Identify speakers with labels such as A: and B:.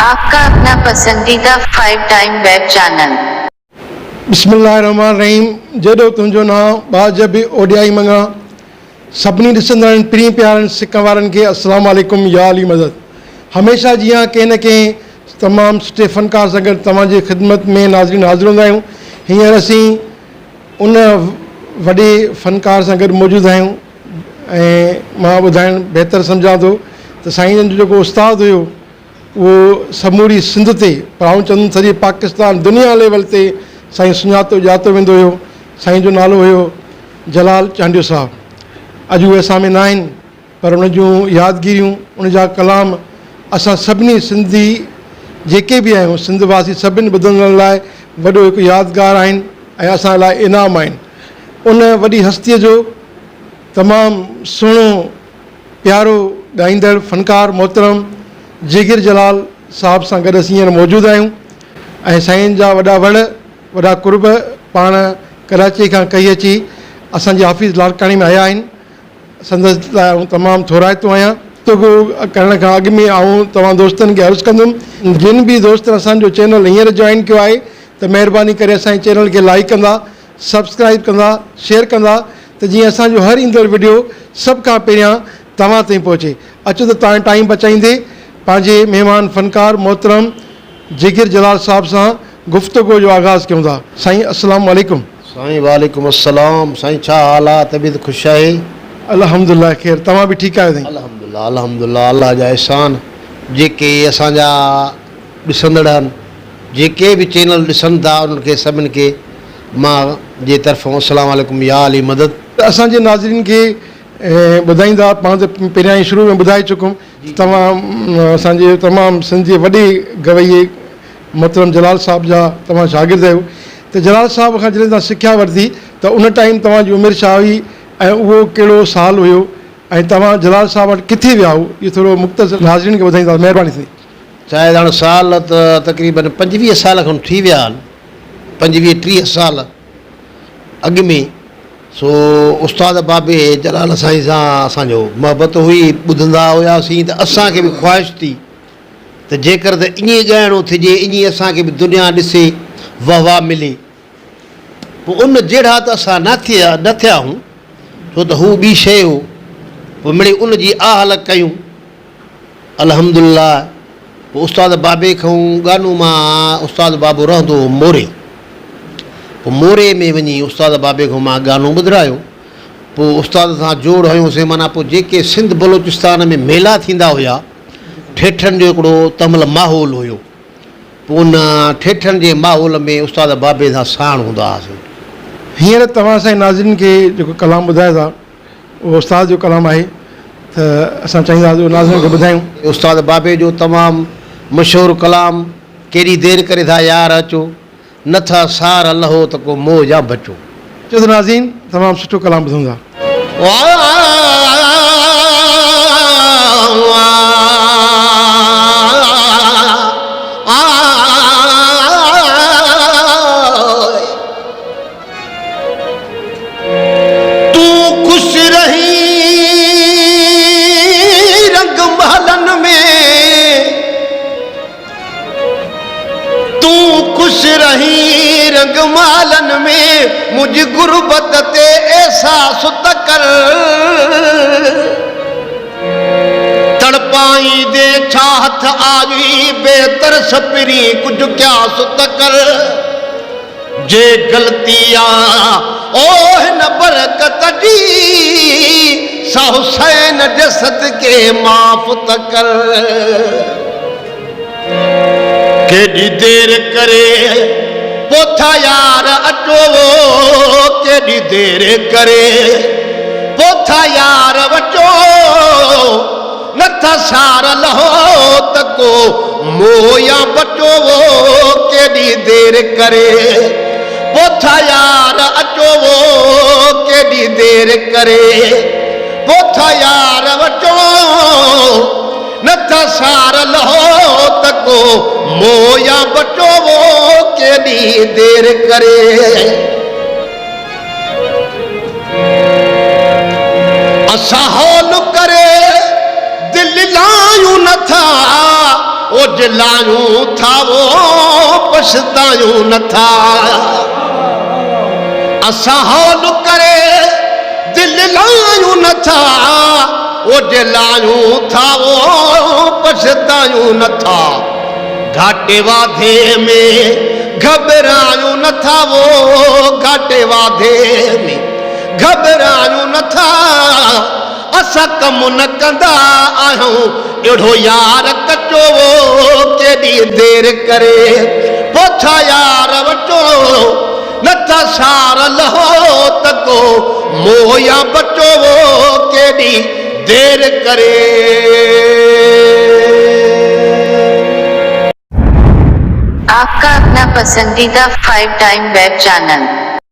A: आपका अपना पसंदीदा 5 टाइम वेब चैनल।
B: बिस्मिल्लाहिर्रहमानिर्रहीम। जेॾो तुंहिंजो नाम बाज बि ओडियाई मंगा सभिनी ॾिसंदड़नि प्रिय प्यारनि सिक वारनि खे अस्सलाम वालेकुम या अली मदद। हमेशह जीअं कंहिं न कंहिं तमामु सुठे फ़नकार सां गॾु तव्हांजी ख़िदमत में नाज़रीन हाज़िर हूंदा आहियूं। हींअर असीं उन वॾे फ़नकार सां गॾु मौजूदु आहियूं ऐं मां ॿुधाइणु बहितर सम्झां थो त साईं जन जो जेको उस्तादु हुयो उहो समूरी सिंध ते पाऊं चंद सॼे पाकिस्तान दुनिया लेवल ते साईं सुञातो ॼातो वेंदो हुयो। साईं जो नालो हुयो जलाल चांडियो साहब। अॼु उहे असां में न आहिनि, पर उन जूं यादगिरियूं, उन जा कलाम असां सभिनी सिंधी जेके बि आहियूं, सिंध वासी सभिनी ॿुधण लाइ वॾो हिकु यादगार आहिनि ऐं असां लाइ इनाम आहिनि। उन वॾी हस्तीअ जो तमामु सुहिणो प्यारो ॻाईंदड़ फ़नकार मोहतरम जिगिर जलाल साहब सां गॾु असीं हींअर मौजूदु आहियूं ऐं साईं जा वॾा वण वॾा कुर्ब पाण कराची खां कई अची असांजे हाफ़िज़ लाड़काणी में आया आहिनि। संदसि लाइ तमामु थोराइतो आहियां। गुफ़्तगू करण खां अॻु में आऊं तव्हां दोस्तनि खे अर्ज़ु कंदुमि, जिन बि दोस्तनि असांजो चैनल हींअर जॉइन कयो आहे त महिरबानी करे असांजे चैनल खे लाइक कंदा, सब्सक्राइब कंदा, शेयर कंदा त जीअं असांजो हर ईंदड़ वीडियो सभ खां पहिरियां तव्हां ताईं पहुचे। अचो त तव्हां टाइम बचाईंदे पंहिंजे महिमान फ़नकार मोहतरम जिगिर जलाल साहब सां गुफ़्तगू जो आगाज़ कयूं था। साईं अस्सलाम वालेकुम।
C: साईं वालेकुम अस्सलाम। साईं छा हाल आहे? तबीअत ख़ुशि आहे?
B: अल्हम्दुलिल्लाह ख़ैर। तव्हां बि ठीकु आहियो साईं?
C: अल्हम्दुलिल्लाह अल्हम्दुलिल्लाह। अल्लाह जा एहसान। जेके असांजा ॾिसंदड़ आहिनि, जेके बि चैनल ॾिसनि था, उन्हनि खे सभिनि खे मां जे तरफ़ां अस्सलाम वालेकुम या अली मदद।
B: असांजे नाज़रीन खे ॿुधाईंदा, पाण त पहिरियां ई शुरू में ॿुधाए चुकुमि, तव्हां असांजे तमामु सिंधी वॾे गवैये मोहतरम जलाल साहब जा तव्हां शागिर्द आहियो। त जलाल साहब खां जॾहिं तव्हां सिखिया वरिती त उन टाइम तव्हांजी उमिरि छा हुई ऐं उहो कहिड़ो साल हुयो ऐं तव्हां जलाल साहब वटि किथे विया हो? इहो थोरो मुख़्तसर नाज़रीन खे ॿुधाईंदा, महिरबानी थी।
C: शायदि हाणे साल त तक़रीबन 25 साल खनि थी विया आहिनि, 25-30 साल अॻु में। सो उस्ताद बाबे जलाल साईं सां असांजो मोहबत हुई, ॿुधंदा हुआसीं त असांखे बि ख़्वाहिश थी त जेकर त ईअं ॻाइणो थिए, ईअं असांखे बि दुनिया ॾिसे, वाह मिले। पोइ उन जहिड़ा त असां न थिया हूं, छो त हू ॿी शइ हो। पोइ मिड़ई उन जी आहल कयूं अल्हम्दुलिल्लाह। पोइ उस्ताद बाबे खां गानो मां, उस्ताद बाबो रहंदो हो मोरे, पोइ मोरे में वञी उस्ताद बाबे खां मां गानो ॿुधायो। पोइ उस्ताद सां जोड़ हुयोसीं, माना पोइ जेके सिंध बलोचिस्तान में मेला थींदा हुआ, ठेठनि जो हिकिड़ो तंहिंमहिल माहौल हुयो। पोइ उन ठेठनि जे माहौल में उस्ताद बाबे सां साण हूंदा हुआसीं।
B: हींअर तव्हां असांजे नाज़रीन खे जेको कलाम ॿुधायो था उहो उस्ताद जो कलाम आहे, त असां चाहींदासीं नाज़रीन खे ॿुधायूं।
C: उस्ताद बाबे जो तमामु मशहूरु कलाम, केॾी देरि करे था यार अचो, नथा सार लहो त को मोह जा बचो।
B: चओ त नाज़रीन तमामु सुठो कलाम ॿुधूं था।
C: मालन में मुझ गुरबत ते एहसास त कर, तड़पाई दे चाहत आई बेहतर सपरी कुछ क्या सुत कर। जे गलतियां ओह न बरकत दी, सा हुसैन जसद के माफ त कर। केॾी देर करे पोथा यार अचो, केॾी देरि करे पोथा यार वचो, नथा सार लहो त को मोह या बचो। केॾी देरि करे पोथा यार अचो, केॾी देरि करे पोथा यार वचो, नथा सार लहो त को मोह या बचो। केॾी देरि करे असां हौल करे दिल लायूं नथा, ओ ओज लायूं था वो पछतायूं नथा असां हौल करे दिल लायूं नथा ओज लायूं था वो पछतायूं नथा घाटे वाधे में घबरायूं नथा वो घाटे वाधे में घबरायूं नथा असां कम न कंदा आहियूं अहिड़ो यार कचो वो केॾी देरि करे पोथा यार वठो नथा सार लहो त को मोह या बचो वो केॾी देरि करे
A: आपका अपना पसंदीदा 5 टाइम वेब चैनल